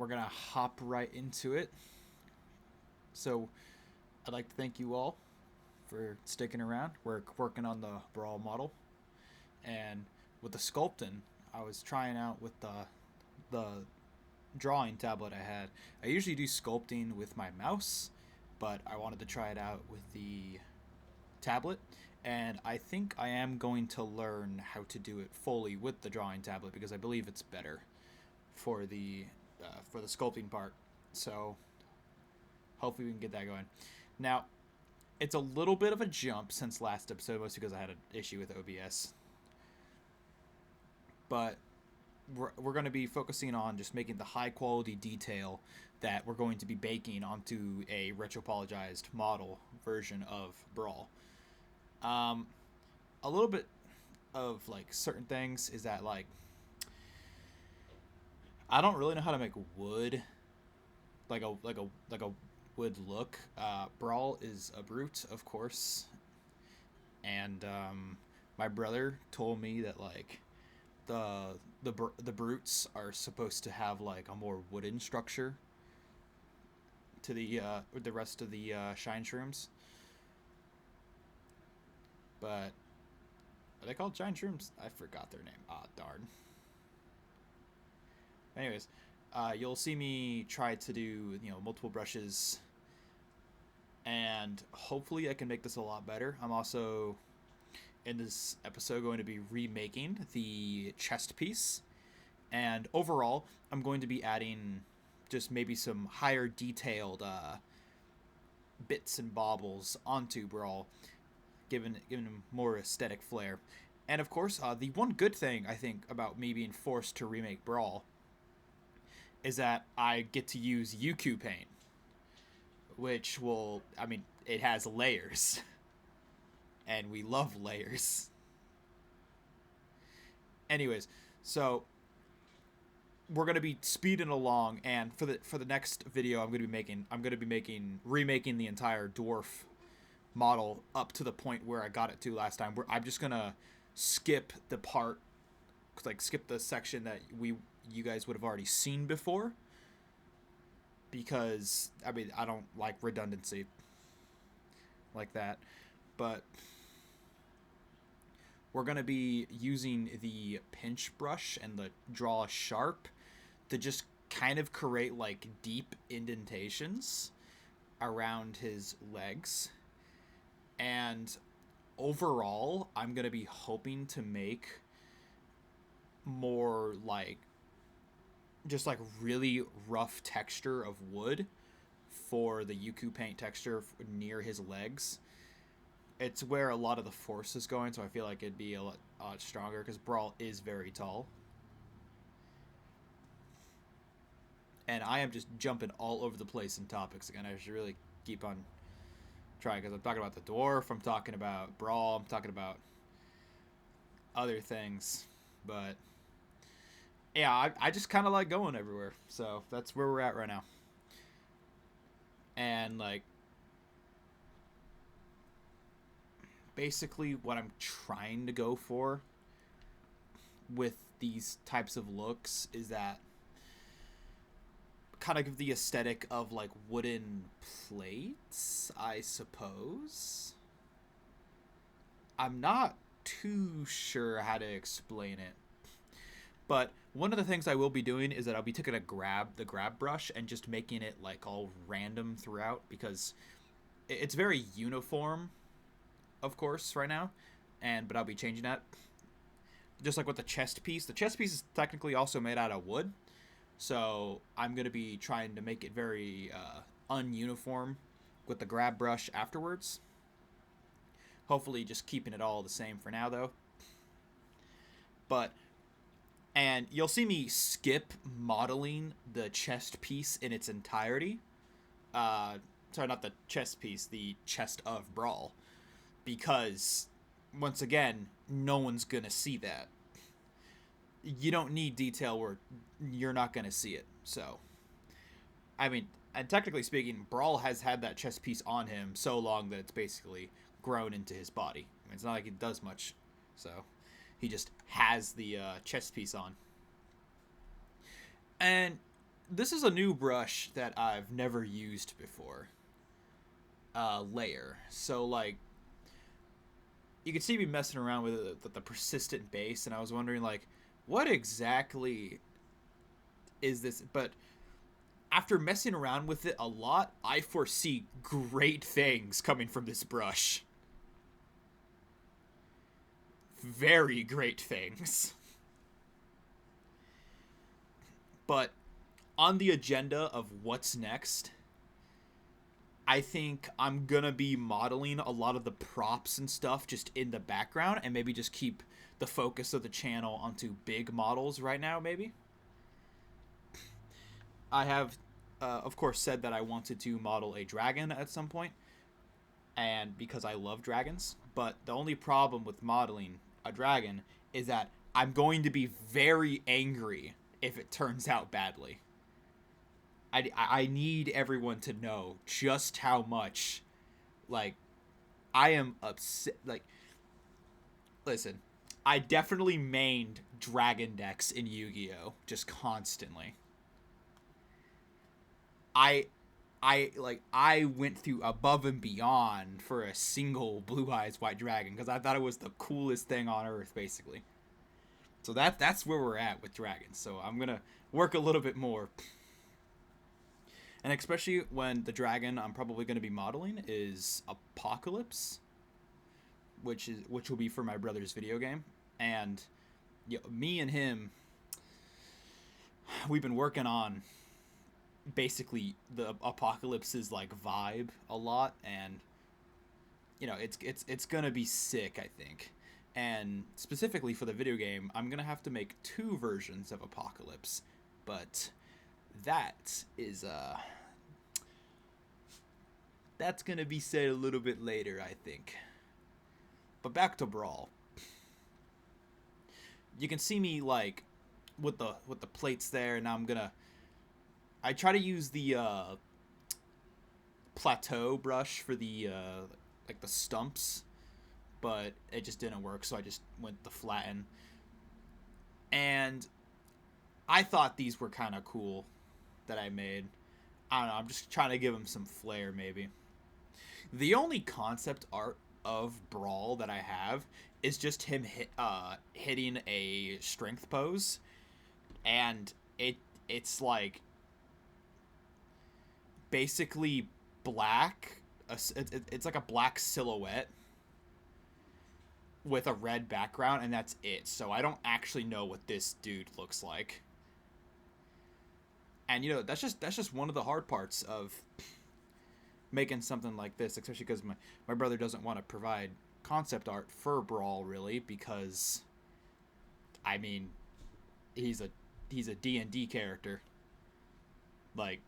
we're gonna hop right into it. So I'd like to thank you all for sticking around. We're working on the brawl model, and with the sculpting, I was trying out with the drawing tablet I had. I usually do sculpting with my mouse, but I wanted to try it out with the tablet, and I think I am going to learn how to do it fully with the drawing tablet because I believe it's better for the sculpting part. So hopefully we can get that going. Now it's a little bit of a jump since last episode, mostly because I had an issue with OBS, but we're going to be focusing on just making the high quality detail that we're going to be baking onto a retropologized model version of Brawl. Um, a little bit of like certain things is that like I don't really know how to make wood like a wood look. Brawl is a brute, of course, and my brother told me that like the brutes are supposed to have like a more wooden structure to the rest of the shine shrooms, but are they called shine shrooms? I forgot their name. Ah, darn. Anyways, you'll see me try to do multiple brushes, and hopefully I can make this a lot better. I'm also in this episode going to be remaking the chest piece, and overall I'm going to be adding just maybe some higher detailed bits and baubles onto Brawl, giving him more aesthetic flair. And of course, the one good thing I think about me being forced to remake Brawl is that I get to use UQ paint, which will, I mean, it has layers, and we love layers. Anyways, so we're gonna be speeding along, and for the next video, I'm gonna be making remaking the entire dwarf model up to the point where I got it to last time. Where I'm just gonna skip the part, like skip the section that you guys would have already seen before, because I mean I don't like redundancy like that, but we're gonna be using the pinch brush and the draw sharp to just kind of create like deep indentations around his legs. And overall, I'm going to be hoping to make more like just like really rough texture of wood for the Yuku paint texture near his legs. It's where a lot of the force is going, so I feel like it'd be a lot stronger because Brawl is very tall. And I am just jumping all over the place in topics again. I should really keep on trying because I'm talking about the dwarf, I'm talking about Brawl, I'm talking about other things. But yeah, I just kind of like going everywhere. So that's where we're at right now. And like basically what I'm trying to go for with these types of looks is that kind of the aesthetic of like wooden plates, I suppose. I'm not too sure how to explain it. But one of the things I will be doing is that I'll be taking the grab brush and just making it like all random throughout because it's very uniform, of course, right now. But I'll be changing that. Just like with the chest piece. The chest piece is technically also made out of wood. So I'm going to be trying to make it very ununiform with the grab brush afterwards. Hopefully just keeping it all the same for now, though. And you'll see me skip modeling the chest piece in its entirety. Sorry, not the chest piece, the chest of Brawl. Because, once again, no one's going to see that. You don't need detail where you're not going to see it. So, I mean, and technically speaking, Brawl has had that chest piece on him so long that it's basically grown into his body. I mean, it's not like it does much. So, he just has the chest piece on. And this is a new brush that I've never used before. Layer. So like, you can see me messing around with the persistent base, and I was wondering like, what exactly is this? But after messing around with it a lot, I foresee great things coming from this brush. Very great things. But on the agenda of what's next, I think I'm gonna be modeling a lot of the props and stuff just in the background, and maybe just keep the focus of the channel onto big models right now, maybe. I have, of course, said that I wanted to model a dragon at some point, and because I love dragons. But the only problem with modeling a dragon is that I'm going to be very angry if it turns out badly. I need everyone to know just how much, like, I am upset. Like, listen, I definitely mained dragon decks in Yu-Gi-Oh! Just constantly. I I went through above and beyond for a single blue eyes white dragon because I thought it was the coolest thing on earth, basically. So that's where we're at with dragons. So I'm gonna work a little bit more, and especially when the dragon I'm probably gonna be modeling is Apocalypse, which will be for my brother's video game, and me and him, we've been working on basically the Apocalypse's like vibe a lot, and it's gonna be sick, I think. And specifically for the video game, I'm gonna have to make two versions of Apocalypse, but that is that's gonna be said a little bit later, I think. But back to Brawl. You can see me like with the plates there, and I try to use the plateau brush for the like the stumps, but it just didn't work, so I just went the flatten. And I thought these were kind of cool that I made. I don't know, I'm just trying to give them some flair, maybe. The only concept art of Brawl that I have is just him hitting a strength pose, and it's like basically black. It's like a black silhouette with a red background, and that's it. So I don't actually know what this dude looks like. And that's just one of the hard parts of making something like this, especially because my brother doesn't want to provide concept art for Brawl, really, because I mean he's a D&D character. Like,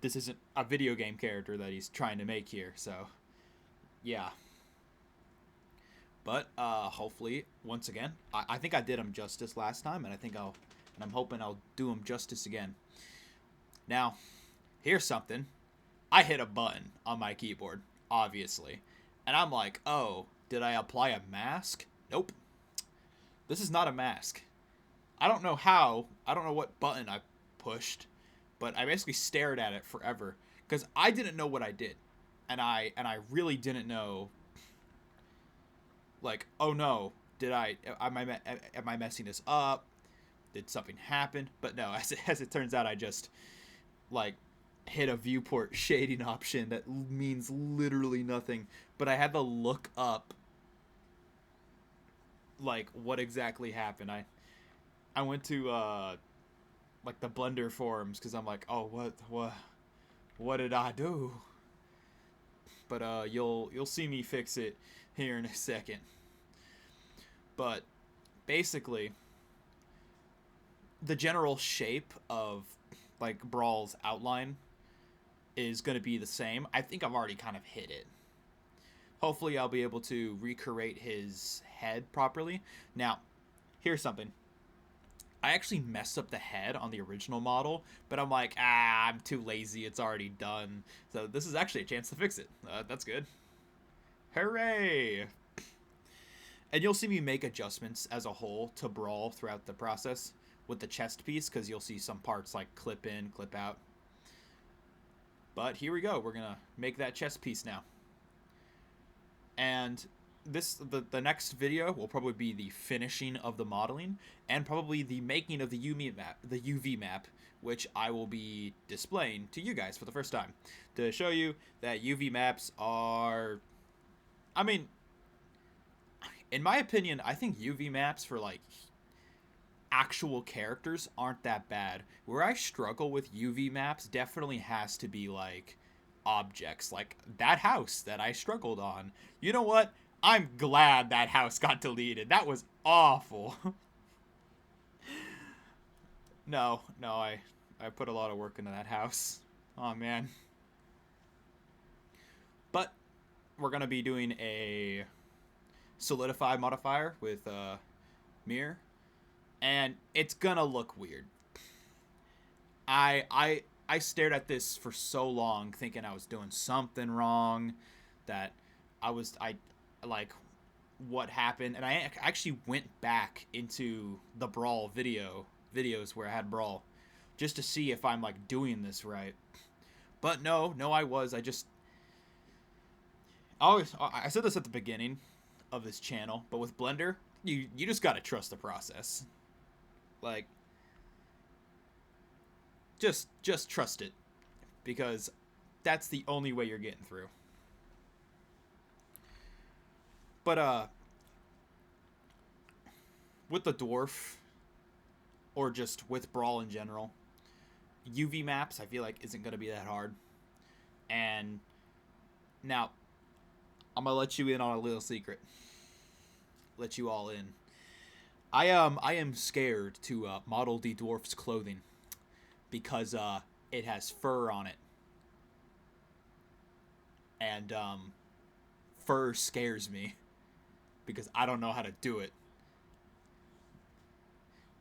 this isn't a video game character that he's trying to make here, so yeah. But hopefully, once again, I think I did him justice last time, and I'm hoping I'll do him justice again. Now, here's something. I hit a button on my keyboard, obviously, and I'm like, oh, did I apply a mask? Nope. This is not a mask. I don't know how. I don't know what button I pushed, but I basically stared at it forever because I didn't know what I did, and I really didn't know. Like, oh no, am I messing this up? Did something happen? But no, as it turns out, I just like hit a viewport shading option that means literally nothing. But I had to look up like what exactly happened. I went to like the Blender forums because I'm like, oh, what did I do? But you'll see me fix it here in a second. But basically, the general shape of like Brawl's outline is going to be the same. I think I've already kind of hit it. Hopefully I'll be able to recreate his head properly. Now, here's something. I actually messed up the head on the original model, but I'm like, I'm too lazy. It's already done. So this is actually a chance to fix it. That's good. Hooray! And you'll see me make adjustments as a whole to Brawl throughout the process. with the chest piece, because you'll see some parts like clip in, clip out. But here we go. We're gonna make that chest piece now. And the next video will probably be the finishing of the modeling and probably the making of the UV map, which I will be displaying to you guys for the first time to show you that UV maps are, I mean, in my opinion, I think UV maps for like actual characters aren't that bad. Where I struggle with UV maps definitely has to be like objects, like that house that I struggled on. You know what? I'm glad that house got deleted. That was awful. No, I put a lot of work into that house. Oh man. But we're gonna be doing a solidify modifier with mirror, and it's gonna look weird. I stared at this for so long thinking I was doing something wrong, that I like what happened, and I actually went back into the brawl videos where I had brawl just to see if I'm like doing this right. But no, I said this at the beginning of this channel, but with Blender, you just gotta trust the process. Like, just trust it, because that's the only way you're getting through. But with the dwarf, or just with brawl in general, UV maps I feel like isn't gonna be that hard. And now I'm gonna let you in on a little secret. Let you all in. I am scared to model the dwarf's clothing because it has fur on it, and fur scares me because I don't know how to do it,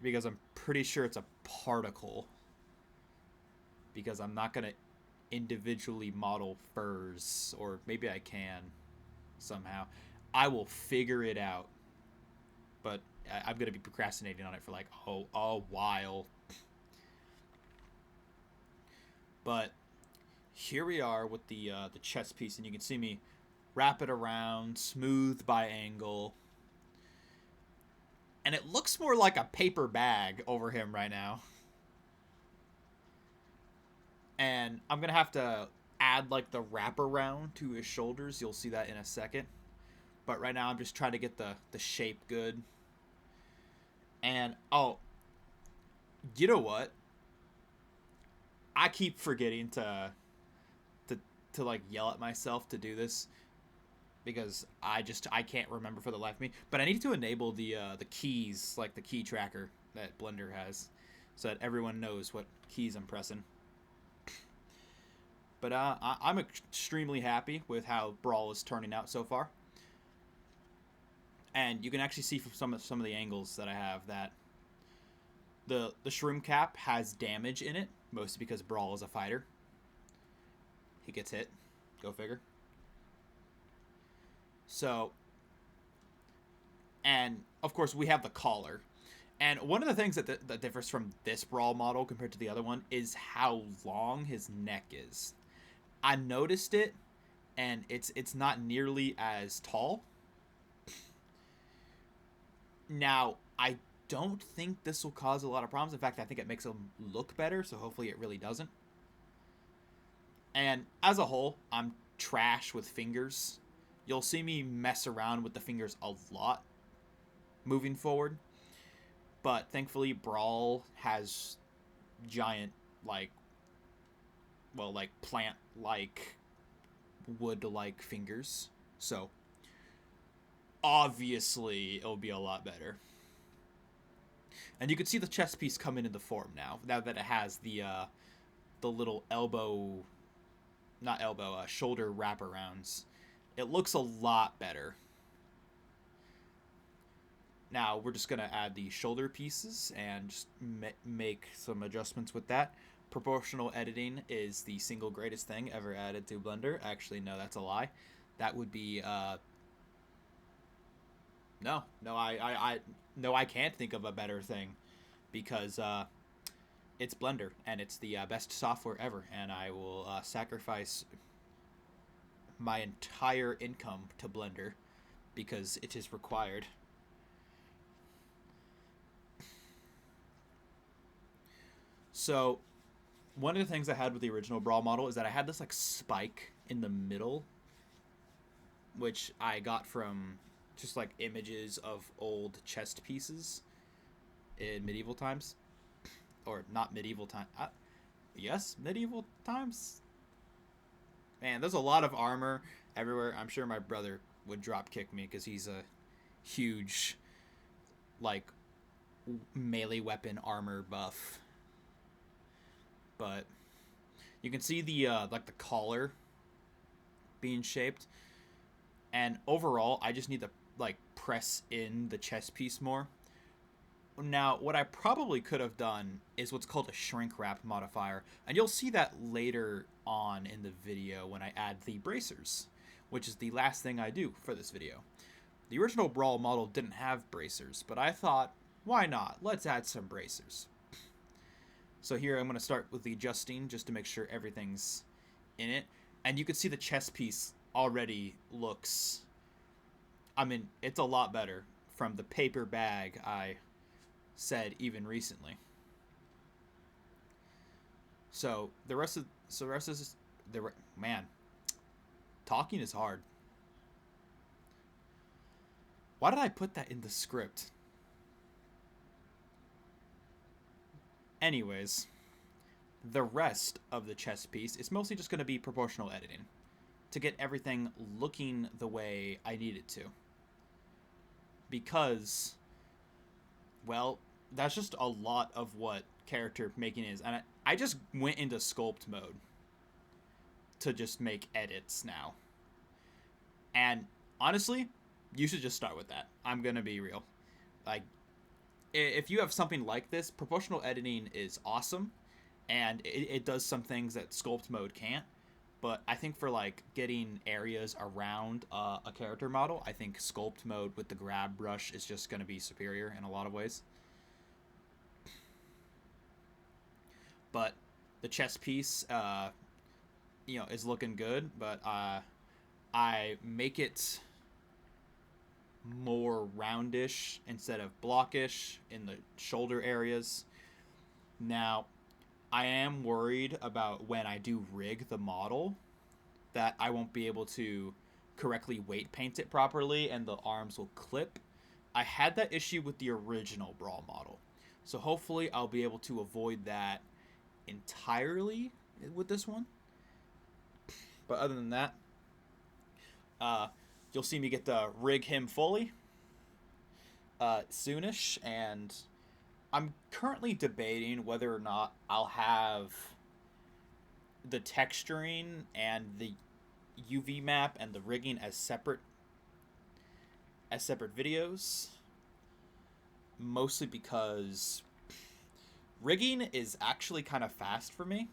because I'm pretty sure it's a particle, because I'm not gonna individually model furs, or maybe I can somehow. I will figure it out, but I'm gonna be procrastinating on it for like a while. But here we are with the chest piece, and you can see me wrap it around, smooth by angle, and it looks more like a paper bag over him right now. And I'm gonna have to add like the wraparound to his shoulders. You'll see that in a second. But right now I'm just trying to get the shape good. And oh, you know what? I keep forgetting to like yell at myself to do this, because I can't remember for the life of me. But I need to enable the keys, like the key tracker that Blender has, so that everyone knows what keys I'm pressing. But I'm extremely happy with how Brawl is turning out so far. And you can actually see from some of the angles that I have that the shroom cap has damage in it, mostly because Brawl is a fighter. He gets hit. Go figure. So, and of course we have the collar. And one of the things that differs from this Brawl model compared to the other one is how long his neck is. I noticed it, and it's not nearly as tall. Now, I don't think this will cause a lot of problems. In fact, I think it makes him look better, so hopefully it really doesn't. And as a whole, I'm trash with fingers. You'll see me mess around with the fingers a lot moving forward. But thankfully, Brawl has giant, like plant-like, wood-like fingers. So, obviously, it'll be a lot better. And you can see the chest piece come into the form now that it has the little shoulder wraparounds. It looks a lot better. Now, we're just going to add the shoulder pieces and just make some adjustments with that. Proportional editing is the single greatest thing ever added to Blender. Actually, no, that's a lie. That would be no, I can't think of a better thing, because it's Blender and it's the best software ever, and I will sacrifice my entire income to Blender because it is required. So, one of the things I had with the original Brawl model is that I had this like spike in the middle, which I got from just like images of old chest pieces in medieval times, or not medieval time. Yes, medieval times. Man, there's a lot of armor everywhere. I'm sure my brother would drop kick me because he's a huge, like, melee weapon armor buff. But you can see the like the collar being shaped, and overall, I just need to like press in the chest piece more. Now, what I probably could have done is what's called a shrink wrap modifier, and you'll see that later on in the video when I add the bracers, which is the last thing I do for this video. The original Brawl model didn't have bracers, but I thought, why not? Let's add some bracers. So here I'm going to start with the adjusting just to make sure everything's in it, and you can see the chest piece already looks, I mean, it's a lot better from the paper bag I said even recently. So the rest is man, talking is hard. Why did I put that in the script? Anyways, the rest of the chest piece is mostly just going to be proportional editing to get everything looking the way I need it to. Because, well, that's just a lot of what character making is. And I just went into sculpt mode to just make edits now. And honestly, you should just start with that. I'm going to be real. Like, if you have something like this, proportional editing is awesome. And it does some things that sculpt mode can't. But I think for like getting areas around a character model, I think sculpt mode with the grab brush is just going to be superior in a lot of ways. But the chest piece, is looking good. But I make it more roundish instead of blockish in the shoulder areas. Now, I am worried about when I do rig the model that I won't be able to correctly weight paint it properly and the arms will clip. I had that issue with the original Brawl model. So hopefully I'll be able to avoid that entirely with this one. But other than that, you'll see me get to rig him fully soonish, and I'm currently debating whether or not I'll have the texturing and the UV map and the rigging as separate videos, mostly because rigging is actually kind of fast for me.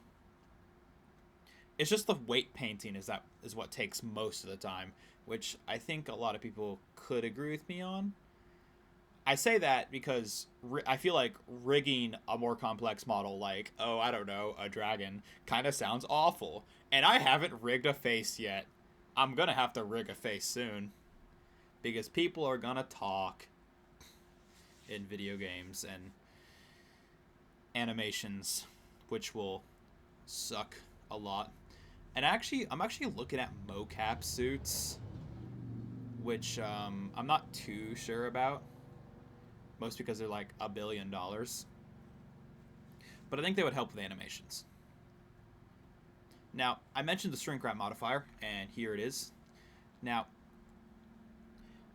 It's just the weight painting is what takes most of the time, which I think a lot of people could agree with me on. I say that because I feel like rigging a more complex model, like, oh, I don't know, a dragon, kind of sounds awful. And I haven't rigged a face yet. I'm going to have to rig a face soon. Because people are going to talk in video games and animations, which will suck a lot. And I'm actually looking at mocap suits, which I'm not too sure about. Most because they're like $1 billion. But I think they would help with animations. Now, I mentioned the shrink wrap modifier, and here it is. Now,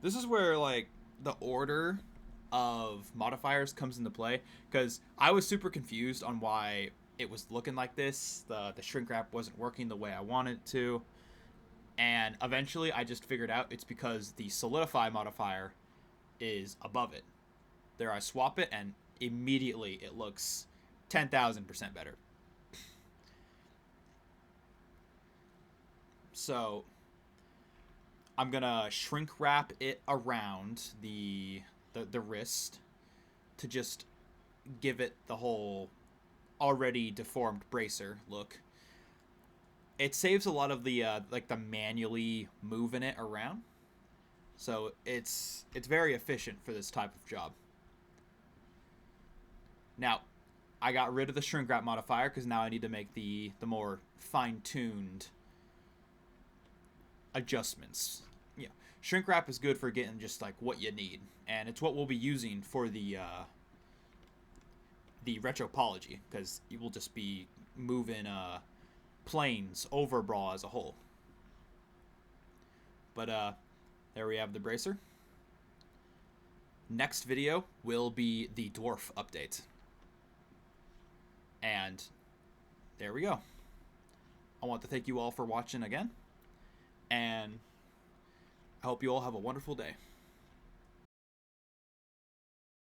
this is where like the order of modifiers comes into play, because I was super confused on why it was looking like this. The shrink wrap wasn't working the way I wanted it to. And eventually I just figured out it's because the solidify modifier is above it. There I swap it and immediately it looks 10,000% better. So I'm gonna shrink wrap it around the wrist to just give it the whole already deformed bracer look. It saves a lot of the like the manually moving it around, so it's very efficient for this type of job. Now, I got rid of the shrink wrap modifier because now I need to make the more fine tuned adjustments. Yeah, shrink wrap is good for getting just like what you need, and it's what we'll be using for the retropology because you will just be moving planes over brawl as a whole. But there we have the bracer. Next video will be the dwarf update. And there we go. I want to thank you all for watching again. And I hope you all have a wonderful day.